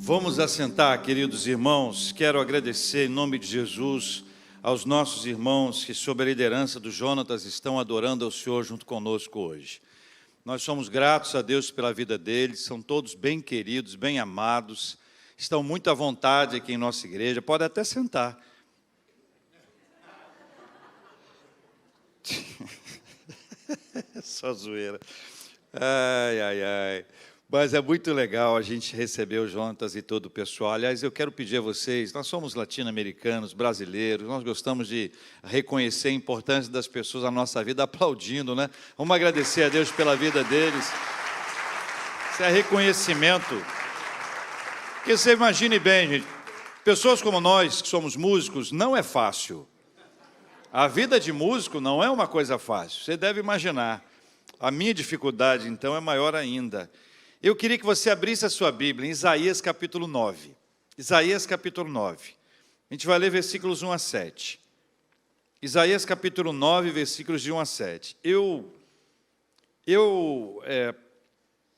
Vamos assentar, queridos irmãos. Quero agradecer em nome de Jesus aos nossos irmãos que, sob a liderança do Jonatas, estão adorando ao Senhor junto conosco hoje. Nós somos gratos a Deus pela vida deles, são todos bem queridos, bem amados, estão muito à vontade aqui em nossa igreja, pode até sentar. Só zoeira. Ai, ai, ai. Mas é muito legal a gente receber o Jonatas e todo o pessoal. Aliás, eu quero pedir a vocês, nós somos latino-americanos, brasileiros, nós gostamos de reconhecer a importância das pessoas na nossa vida, aplaudindo, né? Vamos agradecer a Deus pela vida deles. Isso é reconhecimento. Porque você imagine bem, gente, pessoas como nós, que somos músicos, não é fácil. A vida de músico não é uma coisa fácil, você deve imaginar. A minha dificuldade, então, é maior ainda. Eu queria que você abrisse a sua Bíblia em Isaías capítulo 9. Isaías capítulo 9. A gente vai ler versículos 1 a 7. Isaías capítulo 9, versículos de 1 a 7. Eu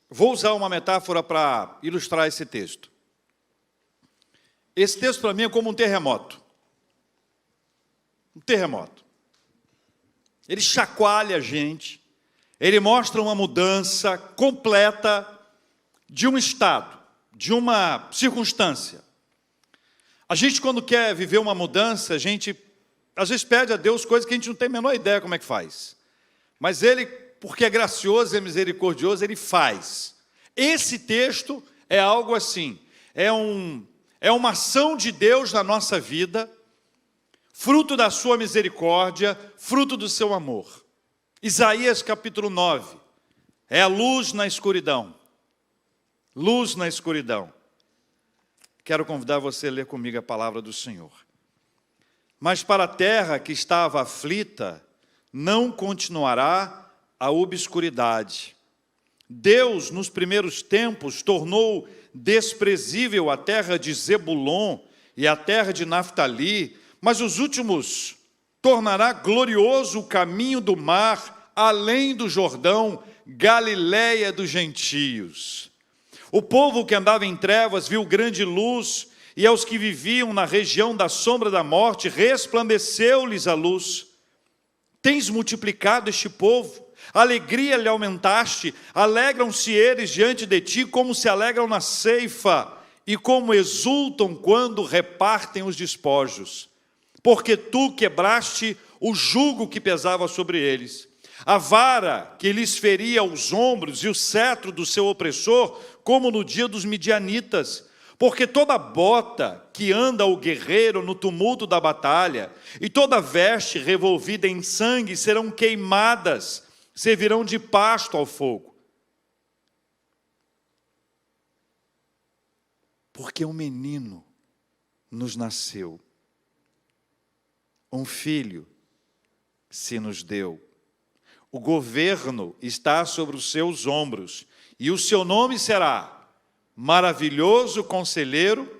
vou usar uma metáfora para ilustrar esse texto. Esse texto para mim é como um terremoto. Um terremoto. Ele chacoalha a gente. Ele mostra uma mudança completa de um estado, de uma circunstância. A gente, quando quer viver uma mudança, a gente, às vezes, pede a Deus coisas que a gente não tem a menor ideia como é que faz. Mas Ele, porque é gracioso e misericordioso, Ele faz. Esse texto é algo assim, é uma ação de Deus na nossa vida, fruto da sua misericórdia, fruto do seu amor. Isaías capítulo 9, é a luz na escuridão. Luz na escuridão. Quero convidar você a ler comigo a palavra do Senhor. Mas para a terra que estava aflita, não continuará a obscuridade. Deus, nos primeiros tempos, tornou desprezível a terra de Zebulon e a terra de Naftali, mas os últimos tornará glorioso o caminho do mar, além do Jordão, Galileia dos gentios. O povo que andava em trevas viu grande luz, e aos que viviam na região da sombra da morte, resplandeceu-lhes a luz. Tens multiplicado este povo, alegria lhe aumentaste, alegram-se eles diante de ti, como se alegram na ceifa, e como exultam quando repartem os despojos. Porque tu quebraste o jugo que pesava sobre eles, a vara que lhes feria os ombros e o cetro do seu opressor, como no dia dos midianitas. Porque toda bota que anda o guerreiro no tumulto da batalha, e toda veste revolvida em sangue serão queimadas, servirão de pasto ao fogo. Porque um menino nos nasceu, um filho se nos deu. O governo está sobre os seus ombros, e o seu nome será Maravilhoso Conselheiro,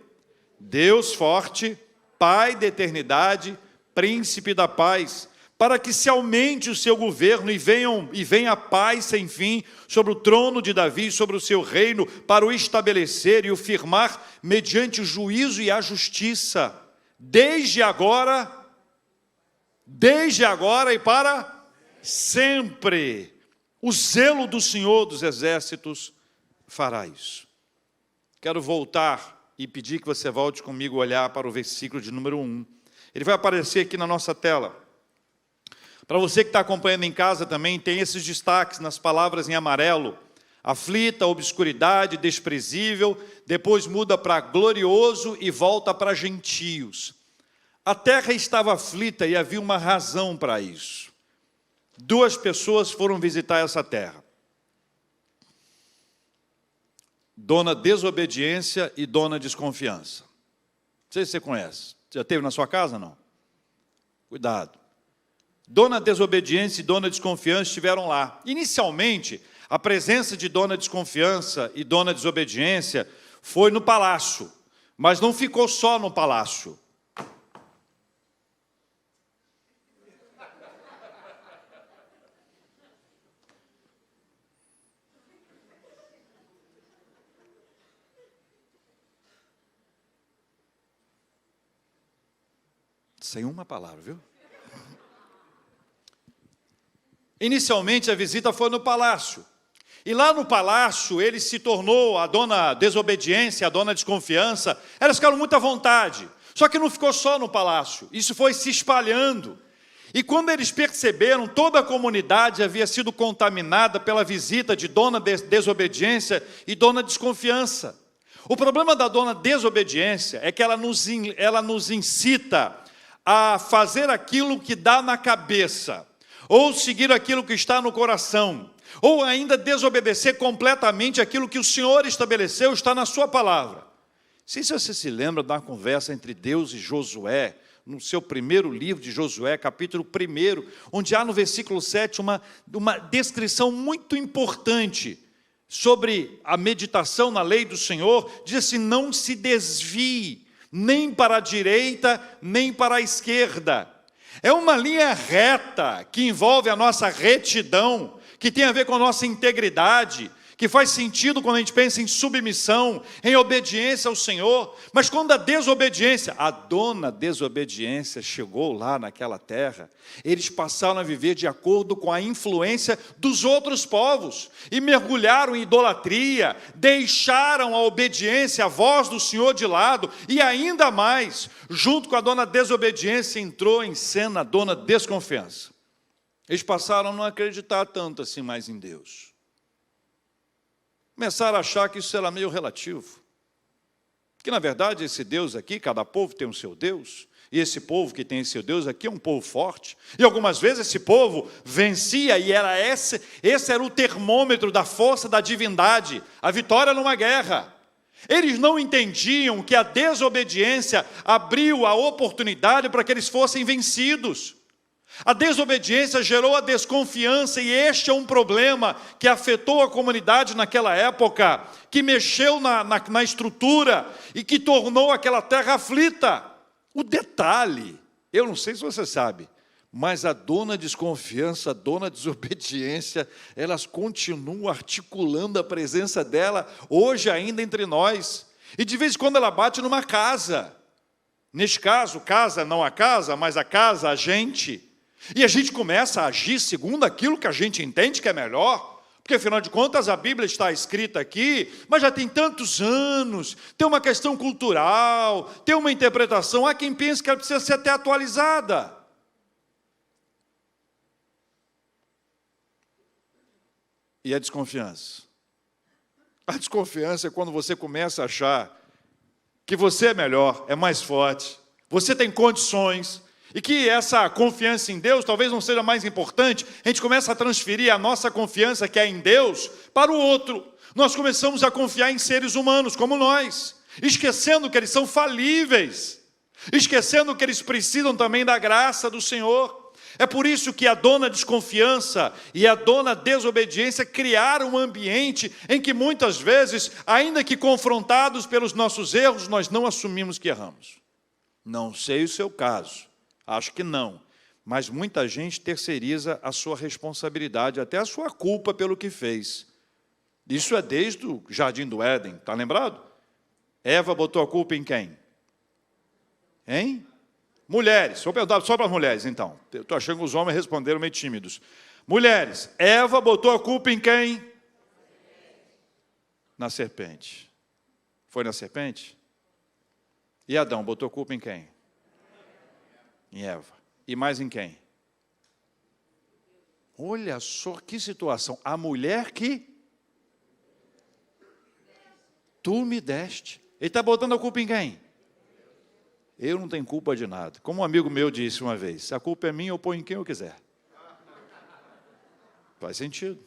Deus Forte, Pai da Eternidade, Príncipe da Paz, para que se aumente o seu governo e venha a paz sem fim sobre o trono de Davi e sobre o seu reino, para o estabelecer e o firmar mediante o juízo e a justiça, desde agora e para sempre. O zelo do Senhor dos Exércitos fará isso. Quero voltar e pedir que você volte comigo a olhar para o versículo de número 1. Ele vai aparecer aqui na nossa tela. Para você que está acompanhando em casa também, tem esses destaques nas palavras em amarelo. Aflita, obscuridade, desprezível, depois muda para glorioso e volta para gentios. A terra estava aflita e havia uma razão para isso. Duas pessoas foram visitar essa terra. Dona Desobediência e Dona Desconfiança. Não sei se você conhece. Já teve na sua casa, não? Cuidado. Dona Desobediência e Dona Desconfiança estiveram lá. Inicialmente, a presença de Dona Desconfiança e Dona Desobediência foi no palácio, mas não ficou só no palácio. Sem uma palavra, viu? Inicialmente a visita foi no palácio. E lá no palácio ele se tornou a dona desobediência, a dona desconfiança. Elas ficaram muito à vontade. Só que não ficou só no palácio. Isso foi se espalhando. E quando eles perceberam, toda a comunidade havia sido contaminada pela visita de dona desobediência e dona desconfiança. O problema da dona desobediência é que ela nos incita a fazer aquilo que dá na cabeça, ou seguir aquilo que está no coração, ou ainda desobedecer completamente aquilo que o Senhor estabeleceu, está na sua palavra. Não sei se você se lembra da conversa entre Deus e Josué, no seu primeiro livro de Josué, capítulo 1, onde há no versículo 7 uma descrição muito importante sobre a meditação na lei do Senhor. Diz assim: não se desvie nem para a direita, nem para a esquerda. É uma linha reta que envolve a nossa retidão, que tem a ver com a nossa integridade, que faz sentido quando a gente pensa em submissão, em obediência ao Senhor. Mas quando a desobediência, a dona desobediência chegou lá naquela terra, eles passaram a viver de acordo com a influência dos outros povos, e mergulharam em idolatria, deixaram a obediência, a voz do Senhor de lado, e ainda mais, junto com a dona desobediência, entrou em cena a dona desconfiança. Eles passaram a não acreditar tanto assim mais em Deus. Começaram a achar que isso era meio relativo. Que, na verdade, esse Deus aqui, cada povo tem o seu Deus, e esse povo que tem esse Deus aqui é um povo forte. E algumas vezes esse povo vencia, e esse era o termômetro da força da divindade, a vitória numa guerra. Eles não entendiam que a desobediência abriu a oportunidade para que eles fossem vencidos. A desobediência gerou a desconfiança, e este é um problema que afetou a comunidade naquela época, que mexeu na estrutura e que tornou aquela terra aflita. O detalhe, eu não sei se você sabe, mas a dona desconfiança, a dona desobediência, elas continuam articulando a presença dela hoje ainda entre nós. E de vez em quando ela bate numa casa. Neste caso, casa não a casa, mas a casa a gente. E a gente começa a agir segundo aquilo que a gente entende que é melhor, porque afinal de contas a Bíblia está escrita aqui, mas já tem tantos anos, tem uma questão cultural, tem uma interpretação, há quem pense que ela precisa ser até atualizada. E a desconfiança? A desconfiança é quando você começa a achar que você é melhor, é mais forte, você tem condições, e que essa confiança em Deus talvez não seja mais importante. A gente começa a transferir a nossa confiança, que é em Deus, para o outro. Nós começamos a confiar em seres humanos como nós, esquecendo que eles são falíveis, esquecendo que eles precisam também da graça do Senhor. É por isso que a dona desconfiança e a dona desobediência criaram um ambiente em que muitas vezes, ainda que confrontados pelos nossos erros, nós não assumimos que erramos. Não sei o seu caso. Acho que não, mas muita gente terceiriza a sua responsabilidade, até a sua culpa pelo que fez. Isso é desde o Jardim do Éden, está lembrado? Eva botou a culpa em quem? Hein? Mulheres, vou perguntar só para as mulheres então. Eu estou achando que os homens responderam meio tímidos. Mulheres, Eva botou a culpa em quem? Na serpente. Foi na serpente? E Adão botou a culpa em quem? Em Eva. E mais em quem? Olha só que situação. A mulher que tu me deste. Ele está botando a culpa em quem? Eu não tenho culpa de nada. Como um amigo meu disse uma vez, se a culpa é minha, eu ponho em quem eu quiser. Faz sentido.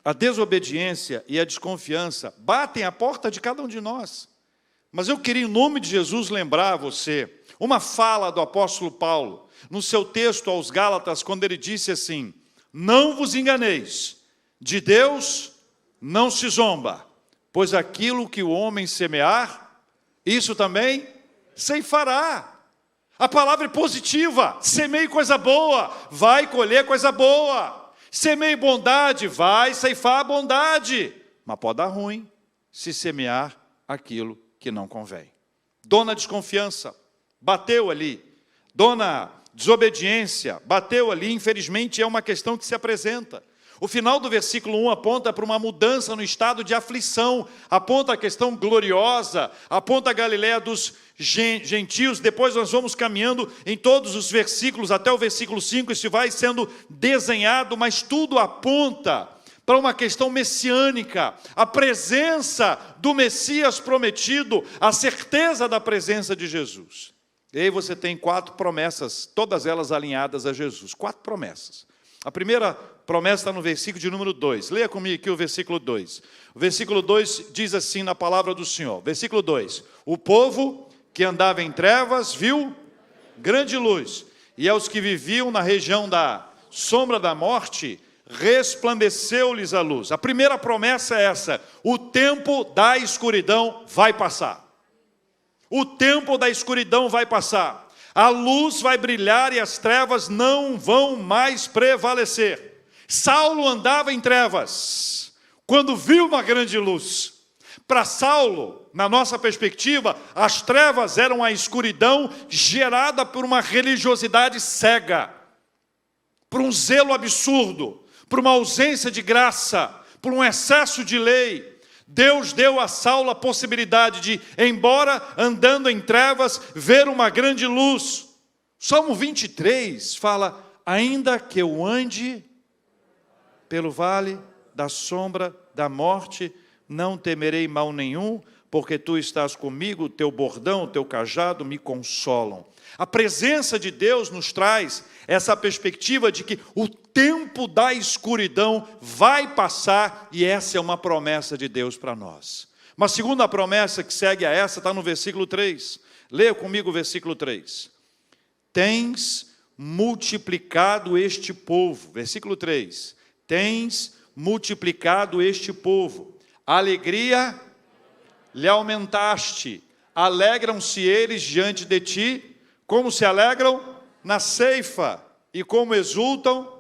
A desobediência e a desconfiança batem a porta de cada um de nós. Mas eu queria, em nome de Jesus, lembrar a você uma fala do apóstolo Paulo, no seu texto aos Gálatas, quando ele disse assim: não vos enganeis, de Deus não se zomba, pois aquilo que o homem semear, isso também ceifará. A palavra é positiva: semeie coisa boa, vai colher coisa boa. Semeie bondade, vai ceifar a bondade. Mas pode dar ruim se semear aquilo que não convém. Dona desconfiança, bateu ali. Dona desobediência, bateu ali. Infelizmente, é uma questão que se apresenta. O final do versículo 1 aponta para uma mudança no estado de aflição, aponta a questão gloriosa, aponta a Galileia dos gentios. Depois nós vamos caminhando em todos os versículos, até o versículo 5, isso vai sendo desenhado, mas tudo aponta para uma questão messiânica, a presença do Messias prometido, a certeza da presença de Jesus. E aí você tem 4 promessas, todas elas alinhadas a Jesus, 4 promessas. A primeira promessa está no versículo de número 2. Leia comigo aqui o versículo 2. O versículo 2 diz assim na palavra do Senhor. Versículo 2. O povo que andava em trevas viu grande luz. E aos que viviam na região da sombra da morte, resplandeceu-lhes a luz. A primeira promessa é essa. O tempo da escuridão vai passar. O tempo da escuridão vai passar. A luz vai brilhar e as trevas não vão mais prevalecer. Saulo andava em trevas, quando viu uma grande luz. Para Saulo, na nossa perspectiva, as trevas eram a escuridão gerada por uma religiosidade cega, por um zelo absurdo, por uma ausência de graça, por um excesso de lei. Deus deu a Saulo a possibilidade de, embora andando em trevas, ver uma grande luz. Salmo 23 fala, ainda que eu ande pelo vale da sombra da morte, não temerei mal nenhum, porque tu estás comigo, o teu bordão, o teu cajado me consolam. A presença de Deus nos traz essa perspectiva de que o tempo da escuridão vai passar, e essa é uma promessa de Deus para nós. Uma segunda promessa que segue a essa está no versículo 3. Leia comigo o versículo 3. Tens multiplicado este povo. Versículo 3. Tens multiplicado este povo. A alegria lhe aumentaste. Alegram-se eles diante de ti, como se alegram na ceifa, e como exultam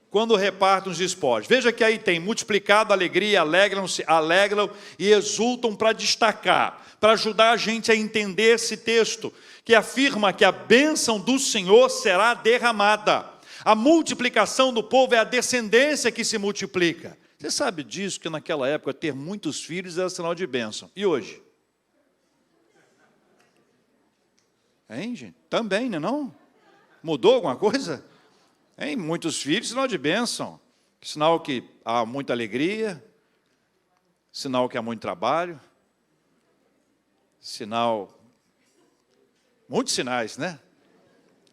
quando repartem os despojos. Veja que aí tem multiplicado a alegria, alegram-se, alegram e exultam, para destacar, para ajudar a gente a entender esse texto, que afirma que a bênção do Senhor será derramada. A multiplicação do povo é a descendência que se multiplica. Você sabe disso, que naquela época ter muitos filhos era sinal de bênção. E hoje? Hein, gente? Também, não é não? Mudou alguma coisa? Hein? Muitos filhos, sinal de bênção. Sinal que há muita alegria, sinal que há muito trabalho, sinal... Muitos sinais, né?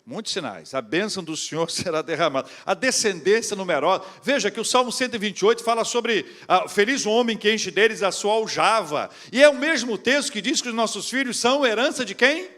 Muitos sinais. A bênção do Senhor será derramada. A descendência numerosa. Veja que o Salmo 128 fala sobre feliz o homem que enche deles a sua aljava. E é o mesmo texto que diz que os nossos filhos são herança de quem?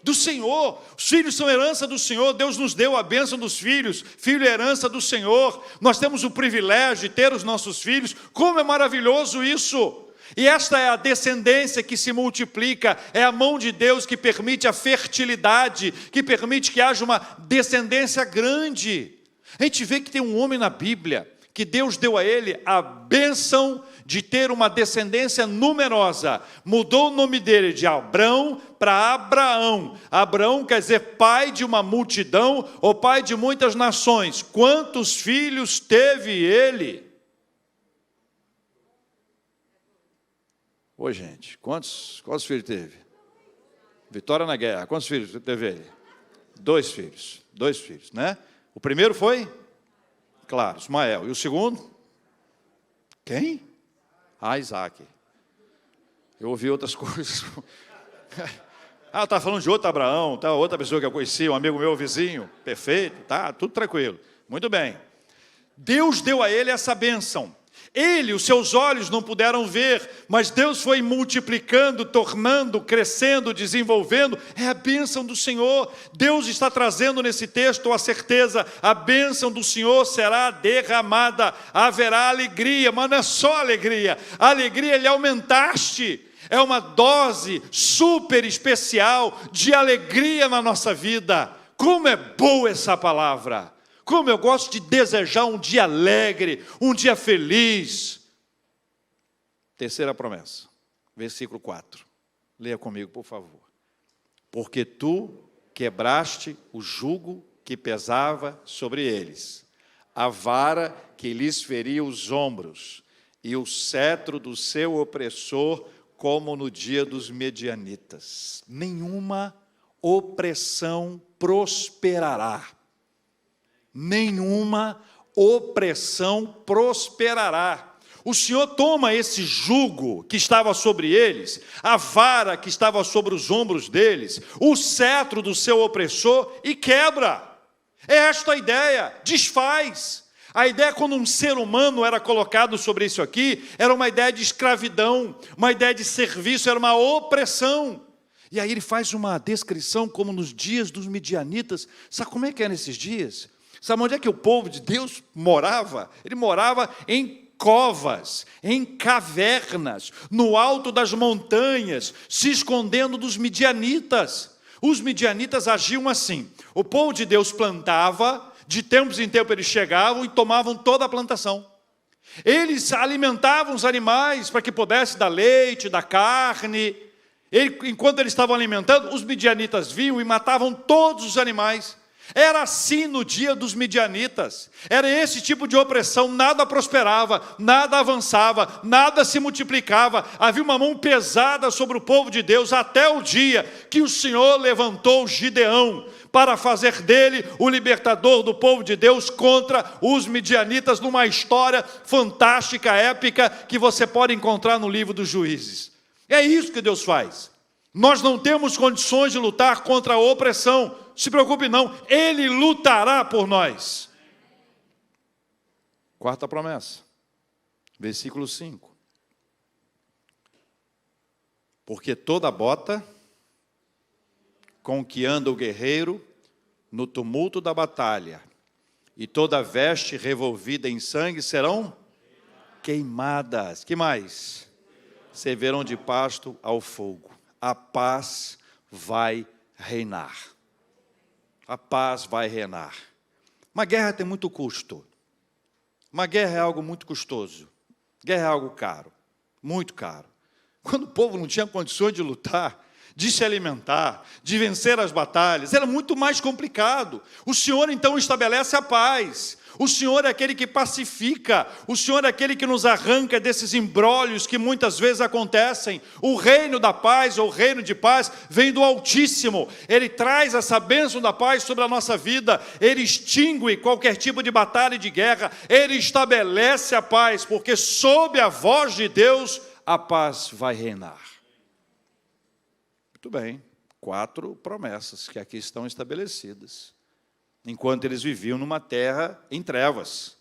Do Senhor. Os filhos são herança do Senhor. Deus nos deu a bênção dos filhos. Filho é herança do Senhor. Nós temos o privilégio de ter os nossos filhos. Como é maravilhoso isso! E esta é a descendência que se multiplica, é a mão de Deus que permite a fertilidade, que permite que haja uma descendência grande. A gente vê que tem um homem na Bíblia, que Deus deu a ele a bênção de ter uma descendência numerosa. Mudou o nome dele de Abrão para Abraão. Abraão quer dizer pai de uma multidão, ou pai de muitas nações. Quantos filhos teve ele? Ô, gente, quantos filhos teve? Vitória na guerra, quantos filhos teve ele? 2 filhos, 2 filhos, né? O primeiro foi? Claro, Ismael. E o segundo? Quem? Isaac. Eu ouvi outras coisas. Está falando de outro Abraão, tá? Outra pessoa que eu conheci, um amigo meu, vizinho. Perfeito, tá, tudo tranquilo. Muito bem. Deus deu a ele essa bênção. Ele, os seus olhos não puderam ver, mas Deus foi multiplicando, tornando, crescendo, desenvolvendo. É a bênção do Senhor. Deus está trazendo nesse texto a certeza, a bênção do Senhor será derramada, haverá alegria, mas não é só alegria, a alegria lhe aumentaste. É uma dose super especial de alegria na nossa vida. Como é boa essa palavra! Como eu gosto de desejar um dia alegre, um dia feliz. Terceira promessa, versículo 4. Leia comigo, por favor. porque tu quebraste o jugo que pesava sobre eles, a vara que lhes feria os ombros, e o cetro do seu opressor, como no dia dos medianitas. Nenhuma opressão prosperará. Nenhuma opressão prosperará. O Senhor toma esse jugo que estava sobre eles, a vara que estava sobre os ombros deles, o cetro do seu opressor e quebra. É esta a ideia, desfaz. A ideia quando um ser humano era colocado sobre isso aqui, era uma ideia de escravidão, uma ideia de serviço, era uma opressão. E aí ele faz uma descrição como nos dias dos midianitas. Sabe como é que é nesses dias? Sabe onde é que o povo de Deus morava? Ele morava em covas, em cavernas, no alto das montanhas, se escondendo dos midianitas. Os midianitas agiam assim. O povo de Deus plantava, de tempos em tempos eles chegavam e tomavam toda a plantação. Eles alimentavam os animais para que pudesse dar leite, dar carne. Enquanto eles estavam alimentando, os midianitas vinham e matavam todos os animais. Era assim no dia dos midianitas. Era esse tipo de opressão, nada prosperava, nada avançava, nada se multiplicava. Havia uma mão pesada sobre o povo de Deus até o dia que o Senhor levantou Gideão para fazer dele o libertador do povo de Deus contra os midianitas, numa história fantástica, épica, que você pode encontrar no livro dos Juízes. É isso que Deus faz. Nós não temos condições de lutar contra a opressão. Se preocupe não, Ele lutará por nós. Quarta promessa, versículo 5. Porque toda bota com que anda o guerreiro no tumulto da batalha, e toda veste revolvida em sangue serão queimadas. Que mais? Servirão de pasto ao fogo. A paz vai reinar. A paz vai reinar. Uma guerra tem muito custo. Uma guerra é algo muito custoso. Guerra é algo caro, muito caro. Quando o povo não tinha condições de lutar, de se alimentar, de vencer as batalhas, era muito mais complicado. O Senhor então estabelece a paz. O Senhor é aquele que pacifica, o Senhor é aquele que nos arranca desses embrólios que muitas vezes acontecem. O reino da paz, ou o reino de paz, vem do Altíssimo. Ele traz essa bênção da paz sobre a nossa vida, Ele extingue qualquer tipo de batalha e de guerra, Ele estabelece a paz, porque sob a voz de Deus, a paz vai reinar. Muito bem, 4 promessas que aqui estão estabelecidas. Enquanto eles viviam numa terra em trevas,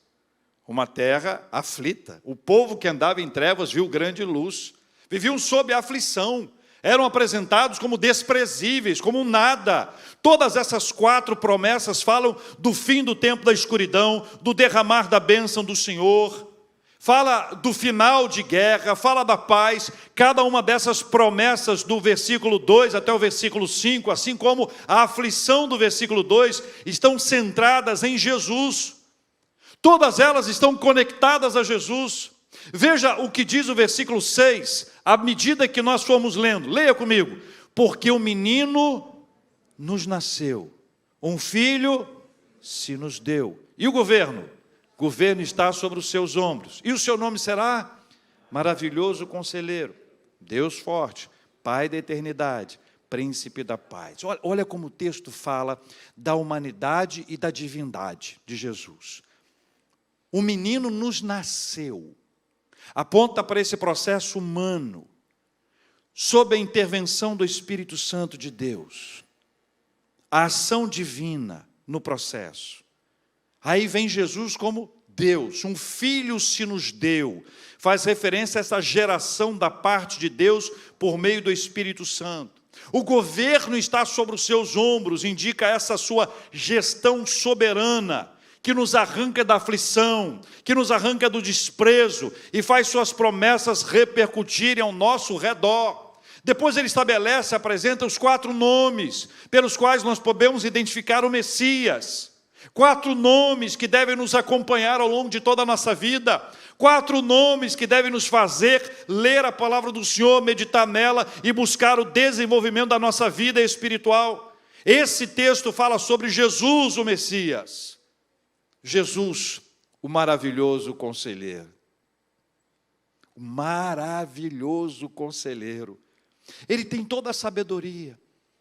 uma terra aflita. O povo que andava em trevas viu grande luz, viviam sob a aflição, eram apresentados como desprezíveis, como nada. Todas essas 4 promessas falam do fim do tempo da escuridão, do derramar da bênção do Senhor, fala do final de guerra, fala da paz. Cada uma dessas promessas do versículo 2 até o versículo 5, assim como a aflição do versículo 2, estão centradas em Jesus. Todas elas estão conectadas a Jesus. Veja o que diz o versículo 6, à medida que nós formos lendo. Leia comigo. Porque o menino nos nasceu, um filho se nos deu. E o governo? O governo está sobre os seus ombros. E o seu nome será Maravilhoso Conselheiro, Deus Forte, Pai da Eternidade, Príncipe da Paz. Olha como o texto fala da humanidade e da divindade de Jesus. O menino nos nasceu. Aponta para esse processo humano, sob a intervenção do Espírito Santo de Deus. A ação divina no processo. Aí vem Jesus como Deus, um filho se nos deu. Faz referência a essa geração da parte de Deus por meio do Espírito Santo. O governo está sobre os seus ombros, indica essa sua gestão soberana, que nos arranca da aflição, que nos arranca do desprezo e faz suas promessas repercutirem ao nosso redor. Depois ele estabelece, apresenta os 4 nomes pelos quais nós podemos identificar o Messias. 4 nomes que devem nos acompanhar ao longo de toda a nossa vida. 4 nomes que devem nos fazer ler a palavra do Senhor, meditar nela e buscar o desenvolvimento da nossa vida espiritual. Esse texto fala sobre Jesus, o Messias. Jesus, o maravilhoso conselheiro. O maravilhoso conselheiro. Ele tem toda a sabedoria,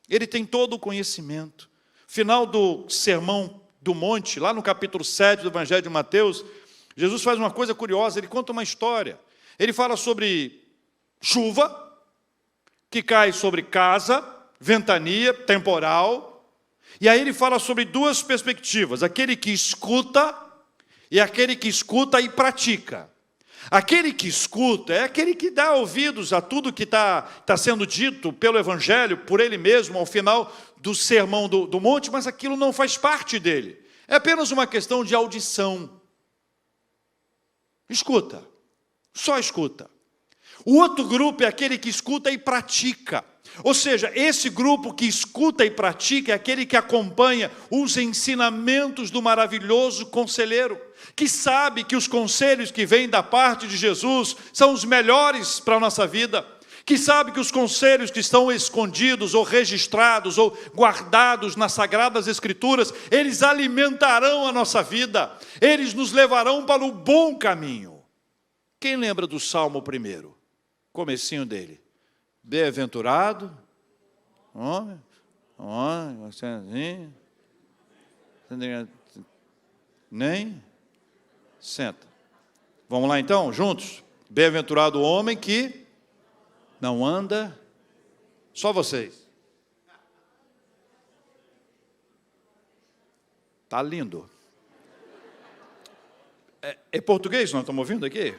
ele tem todo o conhecimento. Final do Sermão do Monte, lá no capítulo 7 do Evangelho de Mateus, Jesus faz uma coisa curiosa, ele conta uma história. Ele fala sobre chuva, que cai sobre casa, ventania, temporal. E aí ele fala sobre 2 perspectivas, aquele que escuta e aquele que escuta e pratica. Aquele que escuta é aquele que dá ouvidos a tudo que está sendo dito pelo Evangelho, por ele mesmo, ao final do Sermão do Monte, mas aquilo não faz parte dele. É apenas uma questão de audição. Escuta, só escuta. O outro grupo é aquele que escuta e pratica. Ou seja, esse grupo que escuta e pratica é aquele que acompanha os ensinamentos do maravilhoso conselheiro, que sabe que os conselhos que vêm da parte de Jesus são os melhores para a nossa vida, que sabe que os conselhos que estão escondidos ou registrados ou guardados nas Sagradas Escrituras, eles alimentarão a nossa vida, eles nos levarão para o bom caminho. Quem lembra do Salmo 1? Comecinho dele. Bem-aventurado, nem senta. Vamos lá então, juntos? Bem-aventurado o homem que não anda, só vocês. Tá lindo. É português, nós estamos ouvindo aqui?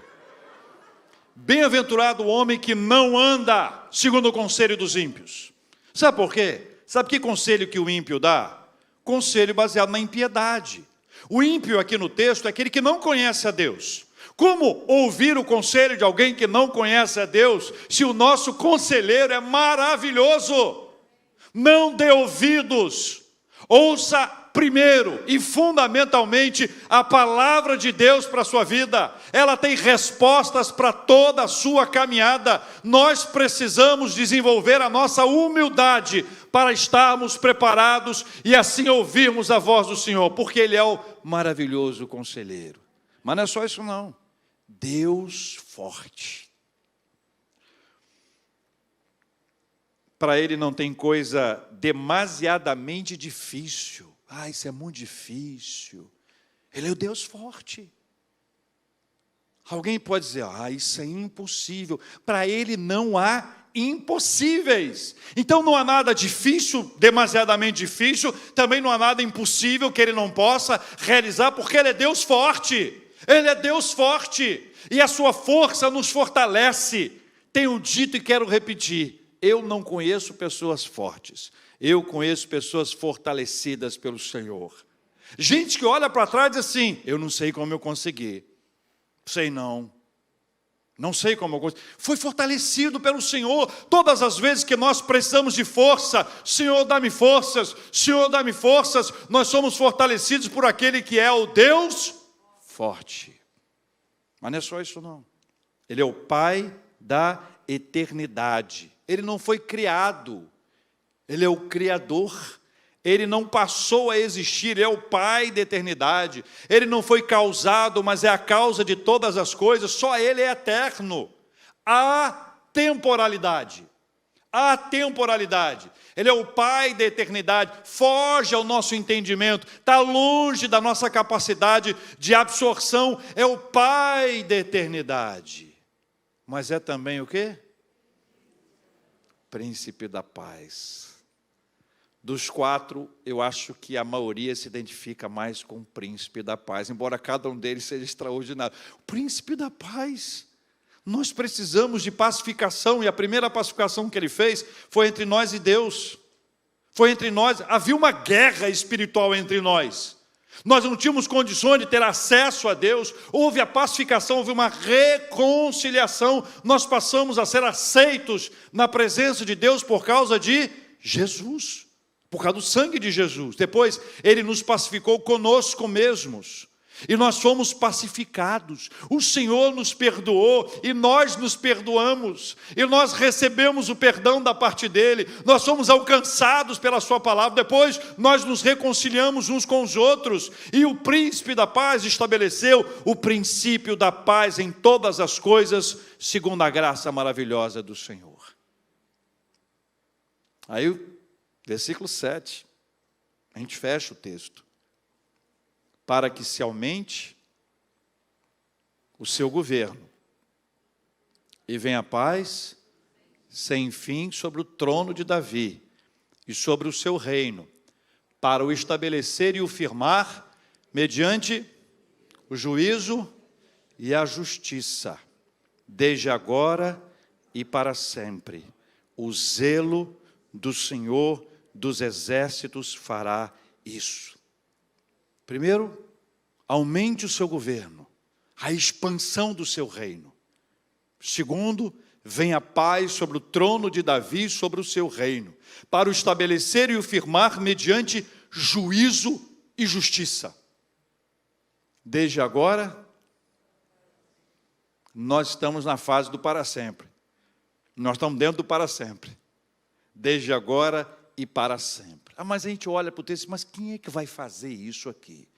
Bem-aventurado o homem que não anda segundo o conselho dos ímpios. Sabe por quê? Sabe que conselho que o ímpio dá? Conselho baseado na impiedade. O ímpio aqui no texto é aquele que não conhece a Deus. Como ouvir o conselho de alguém que não conhece a Deus, se o nosso conselheiro é maravilhoso? Não dê ouvidos. Ouça primeiro e fundamentalmente a palavra de Deus para a sua vida. Ela tem respostas para toda a sua caminhada. Nós precisamos desenvolver a nossa humildade para estarmos preparados e assim ouvirmos a voz do Senhor, porque Ele é o maravilhoso conselheiro. Mas não é só isso não. Deus forte. Para Ele não tem coisa demasiadamente difícil. Isso é muito difícil. Ele é o Deus forte. Alguém pode dizer, isso é impossível. Para Ele não há impossíveis. Então não há nada difícil, demasiadamente difícil, também não há nada impossível que Ele não possa realizar, porque Ele é Deus forte. Ele é Deus forte. E a sua força nos fortalece. Tenho dito e quero repetir, eu não conheço pessoas fortes. Eu conheço pessoas fortalecidas pelo Senhor. Gente que olha para trás e diz assim, eu não sei como eu consegui. Sei não. Não sei como eu consegui. Foi fortalecido pelo Senhor. Todas as vezes que nós precisamos de força, Senhor, dá-me forças. Senhor, dá-me forças. Nós somos fortalecidos por aquele que é o Deus forte. Mas não é só isso não. Ele é o Pai da eternidade. Ele não foi criado. Ele é o Criador, Ele não passou a existir, Ele é o Pai da eternidade, Ele não foi causado, mas é a causa de todas as coisas, só Ele é eterno. Há temporalidade, Ele é o Pai da eternidade, foge ao nosso entendimento, está longe da nossa capacidade de absorção, é o Pai da eternidade, mas é também o quê? Príncipe da paz. Dos 4, eu acho que a maioria se identifica mais com o príncipe da paz, embora cada um deles seja extraordinário. O príncipe da paz. Nós precisamos de pacificação, e a primeira pacificação que ele fez foi entre nós e Deus. Foi entre nós, havia uma guerra espiritual entre nós. Nós não tínhamos condições de ter acesso a Deus, houve a pacificação, houve uma reconciliação, nós passamos a ser aceitos na presença de Deus por causa de Jesus. Por causa do sangue de Jesus. Depois, Ele nos pacificou conosco mesmos. E nós fomos pacificados. O Senhor nos perdoou e nós nos perdoamos. E nós recebemos o perdão da parte dEle. Nós fomos alcançados pela sua palavra. Depois nós nos reconciliamos uns com os outros. E o príncipe da paz estabeleceu o princípio da paz em todas as coisas, segundo a graça maravilhosa do Senhor. Aí o versículo 7, a gente fecha o texto. Para que se aumente o seu governo e venha a paz sem fim sobre o trono de Davi e sobre o seu reino, para o estabelecer e o firmar mediante o juízo e a justiça, desde agora e para sempre. O zelo do Senhor dos exércitos fará isso. Primeiro, aumente o seu governo, a expansão do seu reino. Segundo, venha a paz sobre o trono de Davi e sobre o seu reino, para o estabelecer e o firmar mediante juízo e justiça. Desde agora, nós estamos na fase do para sempre. Nós estamos dentro do para sempre. Desde agora e para sempre. Mas a gente olha para o texto, mas quem é que vai fazer isso aqui?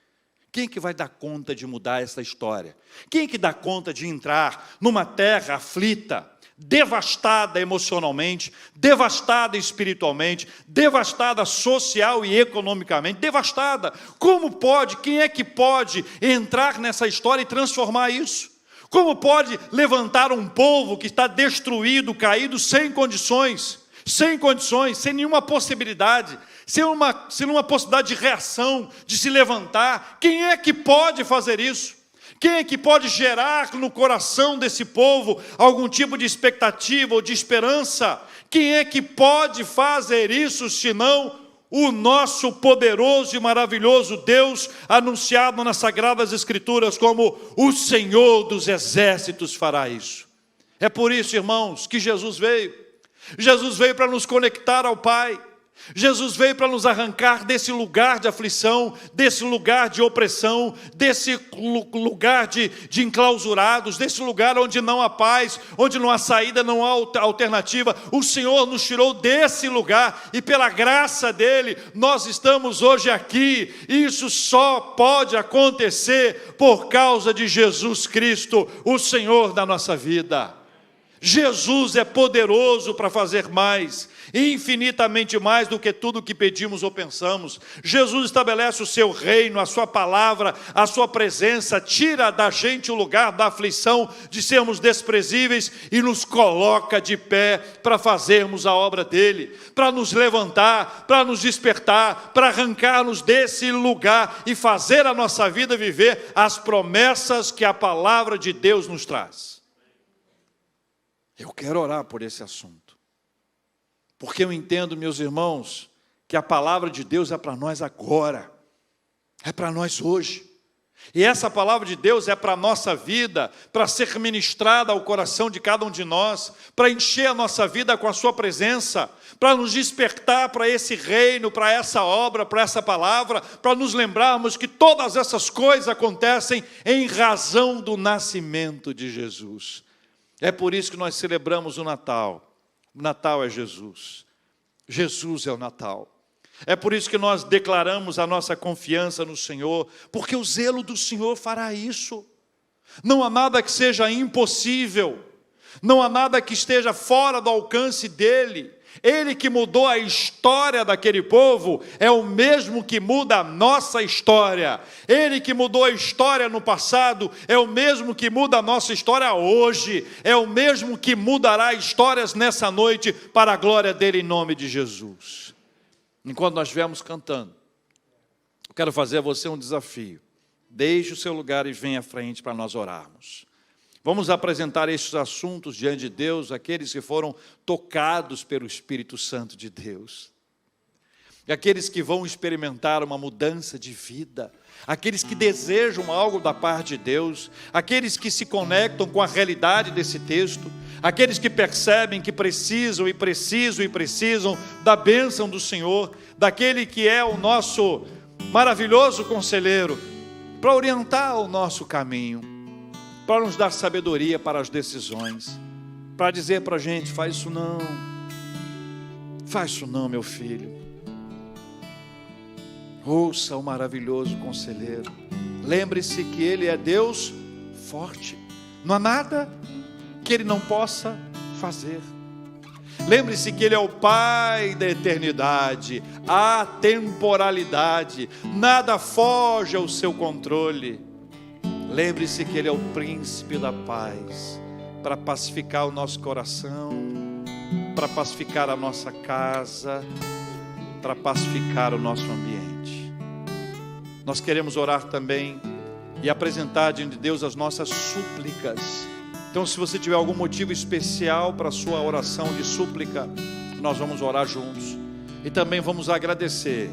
Quem é que vai dar conta de mudar essa história? Quem é que dá conta de entrar numa terra aflita, devastada emocionalmente, devastada espiritualmente, devastada social e economicamente, devastada? Como pode, quem é que pode entrar nessa história e transformar isso? Como pode levantar um povo que está destruído, caído, sem condições, sem nenhuma possibilidade, sem uma possibilidade de reação, de se levantar? Quem é que pode fazer isso? Quem é que pode gerar no coração desse povo algum tipo de expectativa ou de esperança? Quem é que pode fazer isso, senão o nosso poderoso e maravilhoso Deus, anunciado nas Sagradas Escrituras como o Senhor dos Exércitos fará isso? É por isso, irmãos, que Jesus veio. Jesus veio para nos conectar ao Pai. Jesus veio para nos arrancar desse lugar de aflição, desse lugar de opressão, desse lugar de enclausurados, desse lugar onde não há paz, onde não há saída, não há alternativa. O Senhor nos tirou desse lugar e pela graça dEle nós estamos hoje aqui. Isso só pode acontecer por causa de Jesus Cristo, o Senhor da nossa vida. Jesus é poderoso para fazer mais, infinitamente mais do que tudo que pedimos ou pensamos. Jesus estabelece o seu reino, a sua palavra, a sua presença, tira da gente o lugar da aflição, de sermos desprezíveis e nos coloca de pé para fazermos a obra dele, para nos levantar, para nos despertar, para arrancar-nos desse lugar e fazer a nossa vida viver as promessas que a palavra de Deus nos traz. Eu quero orar por esse assunto, porque eu entendo, meus irmãos, que a palavra de Deus é para nós agora, é para nós hoje, e essa palavra de Deus é para a nossa vida, para ser ministrada ao coração de cada um de nós, para encher a nossa vida com a sua presença, para nos despertar para esse reino, para essa obra, para essa palavra, para nos lembrarmos que todas essas coisas acontecem em razão do nascimento de Jesus. É por isso que nós celebramos o Natal. O Natal é Jesus. Jesus é o Natal. É por isso que nós declaramos a nossa confiança no Senhor, porque o zelo do Senhor fará isso. Não há nada que seja impossível, não há nada que esteja fora do alcance dEle. Ele que mudou a história daquele povo é o mesmo que muda a nossa história. Ele que mudou a história no passado é o mesmo que muda a nossa história hoje. É o mesmo que mudará histórias nessa noite para a glória dele, em nome de Jesus. Enquanto nós estivermos cantando, eu quero fazer a você um desafio. Deixe o seu lugar e venha à frente para nós orarmos. Vamos apresentar estes assuntos diante de Deus, aqueles que foram tocados pelo Espírito Santo de Deus. E aqueles que vão experimentar uma mudança de vida, aqueles que desejam algo da parte de Deus, aqueles que se conectam com a realidade desse texto, aqueles que percebem que precisam da bênção do Senhor, daquele que é o nosso maravilhoso conselheiro, para orientar o nosso caminho, para nos dar sabedoria para as decisões, para dizer para a gente: faz isso não, meu filho. Ouça o maravilhoso conselheiro. Lembre-se que Ele é Deus forte. Não há nada que Ele não possa fazer. Lembre-se que Ele é o Pai da eternidade, a temporalidade. Nada foge ao seu controle. Lembre-se que Ele é o príncipe da paz, para pacificar o nosso coração, para pacificar a nossa casa, para pacificar o nosso ambiente. Nós queremos orar também e apresentar diante de Deus as nossas súplicas. Então, se você tiver algum motivo especial para a sua oração de súplica, nós vamos orar juntos. E também vamos agradecer.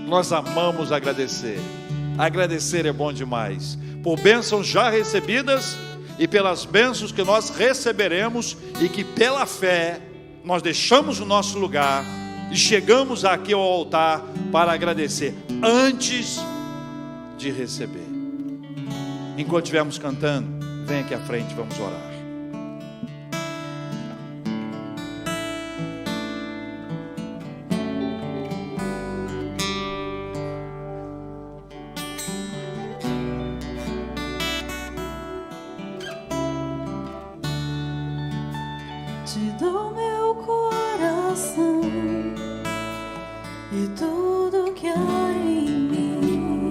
Nós amamos agradecer. Agradecer é bom demais. Por bênçãos já recebidas e pelas bênçãos que nós receberemos, e que pela fé nós deixamos o nosso lugar e chegamos aqui ao altar para agradecer antes de receber. Enquanto estivermos cantando, vem aqui à frente, vamos orar. Te dou meu coração e tudo que há em mim.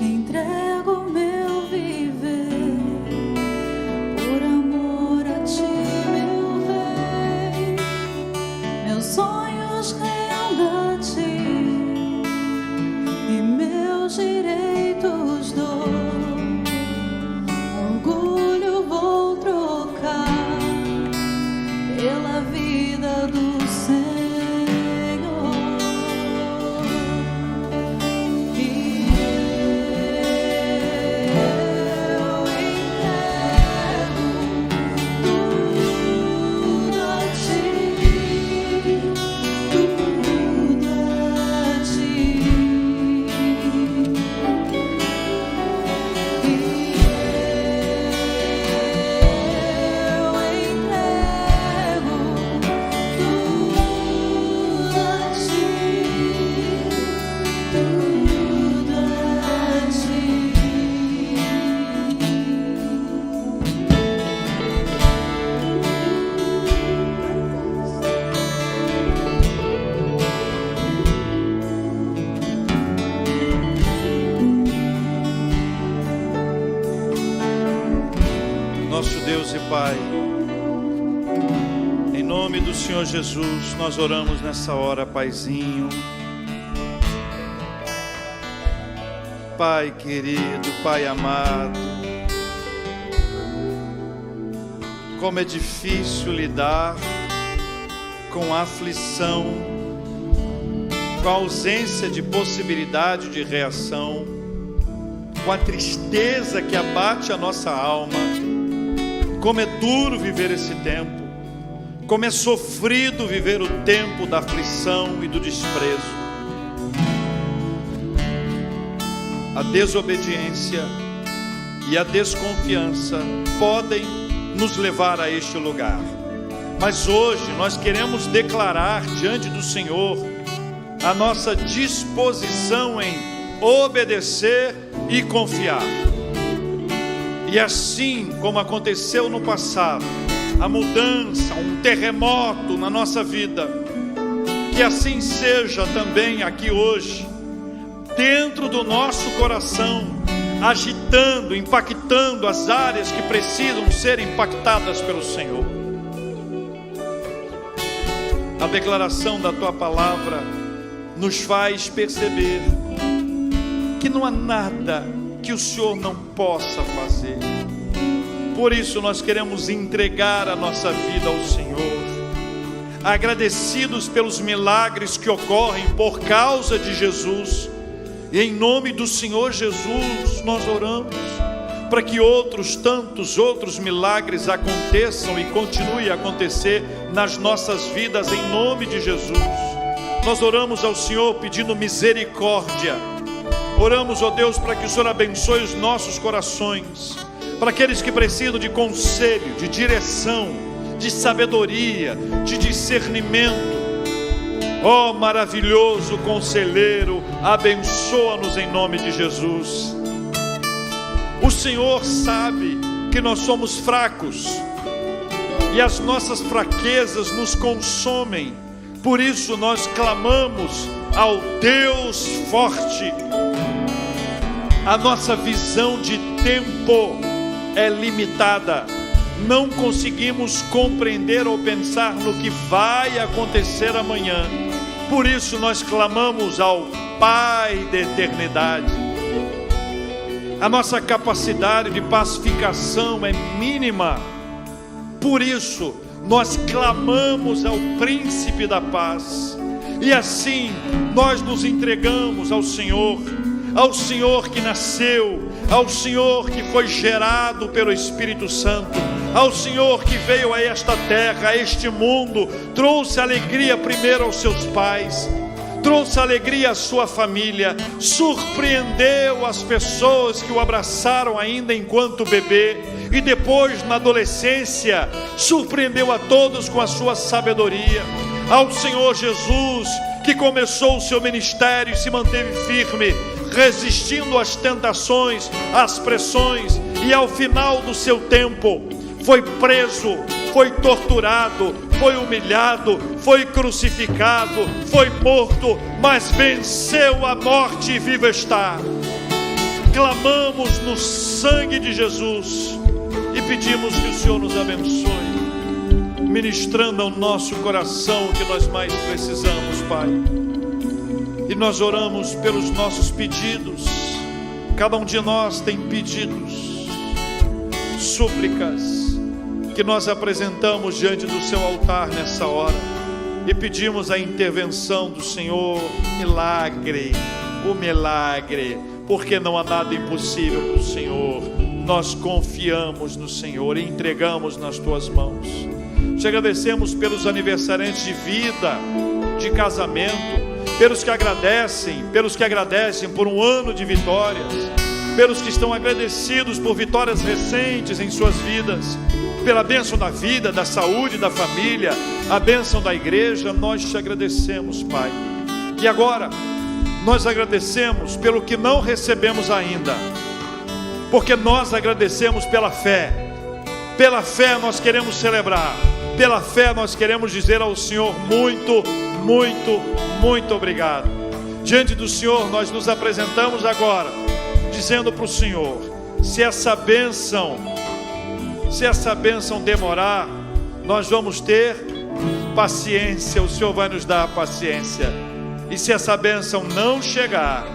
Entrego meu viver por amor a ti, meu bem. Meus sonhos rendo a ti e meus direitos dou. Orgulho vou trocar pela vida do Senhor. E eu entrego tudo a ti, tudo a ti. Nosso Deus e Pai, em nome do Senhor Jesus, nós oramos nessa hora, Paizinho. Pai querido, Pai amado, como é difícil lidar com a aflição, com a ausência de possibilidade de reação, com a tristeza que abate a nossa alma. Como é duro viver esse tempo, como é sofrido viver o tempo da aflição e do desprezo. A desobediência e a desconfiança podem nos levar a este lugar, mas hoje nós queremos declarar diante do Senhor a nossa disposição em obedecer e confiar. E assim como aconteceu no passado, a mudança, um terremoto na nossa vida, que assim seja também aqui hoje, dentro do nosso coração, agitando, impactando as áreas que precisam ser impactadas pelo Senhor. A declaração da Tua palavra nos faz perceber que não há nada que o Senhor não possa fazer. Por isso nós queremos entregar a nossa vida ao Senhor, agradecidos pelos milagres que ocorrem por causa de Jesus. E em nome do Senhor Jesus nós oramos para que tantos outros milagres aconteçam e continuem a acontecer nas nossas vidas, em nome de Jesus. Nós oramos ao Senhor pedindo misericórdia. Oramos, ó Deus, para que o Senhor abençoe os nossos corações, para aqueles que precisam de conselho, de direção, de sabedoria, de discernimento. Ó maravilhoso conselheiro, abençoa-nos em nome de Jesus. O Senhor sabe que nós somos fracos e as nossas fraquezas nos consomem. Por isso nós clamamos ao Deus forte. A nossa visão de tempo é limitada. Não conseguimos compreender ou pensar no que vai acontecer amanhã. Por isso nós clamamos ao Pai da eternidade. A nossa capacidade de pacificação é mínima. Por isso nós clamamos ao Príncipe da Paz. E assim nós nos entregamos ao Senhor que nasceu, ao Senhor que foi gerado pelo Espírito Santo, ao Senhor que veio a esta terra, a este mundo, trouxe alegria primeiro aos seus pais, trouxe alegria à sua família, surpreendeu as pessoas que o abraçaram ainda enquanto bebê, e depois na adolescência, surpreendeu a todos com a sua sabedoria. Ao Senhor Jesus, que começou o seu ministério e se manteve firme, resistindo às tentações, às pressões, e ao final do seu tempo, foi preso, foi torturado, foi humilhado, foi crucificado, foi morto, mas venceu a morte e vivo está. Clamamos no sangue de Jesus e pedimos que o Senhor nos abençoe, ministrando ao nosso coração o que nós mais precisamos, Pai. E nós oramos pelos nossos pedidos. Cada um de nós tem pedidos, súplicas, que nós apresentamos diante do seu altar nessa hora. E pedimos a intervenção do Senhor, o milagre, porque não há nada impossível para o Senhor. Nós confiamos no Senhor e entregamos nas tuas mãos. Te agradecemos pelos aniversariantes de vida, de casamento, pelos que agradecem por um ano de vitórias, pelos que estão agradecidos por vitórias recentes em suas vidas, pela bênção da vida, da saúde, da família, a bênção da igreja. Nós te agradecemos, Pai. E agora, nós agradecemos pelo que não recebemos ainda, porque nós agradecemos pela fé. Pela fé nós queremos celebrar, pela fé nós queremos dizer ao Senhor muito, muito, muito obrigado. Diante do Senhor nós nos apresentamos agora, dizendo para o Senhor, se essa bênção demorar, nós vamos ter paciência, o Senhor vai nos dar paciência. E se essa bênção não chegar,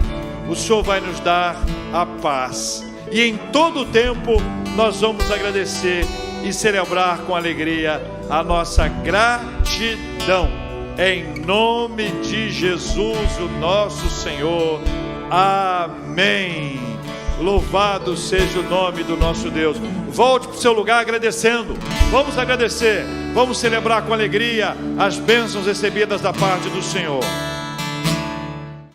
o Senhor vai nos dar a paz. E em todo o tempo nós vamos agradecer e celebrar com alegria a nossa gratidão. Em nome de Jesus, o nosso Senhor. Amém. Louvado seja o nome do nosso Deus. Volte para o seu lugar agradecendo. Vamos agradecer. Vamos celebrar com alegria as bênçãos recebidas da parte do Senhor.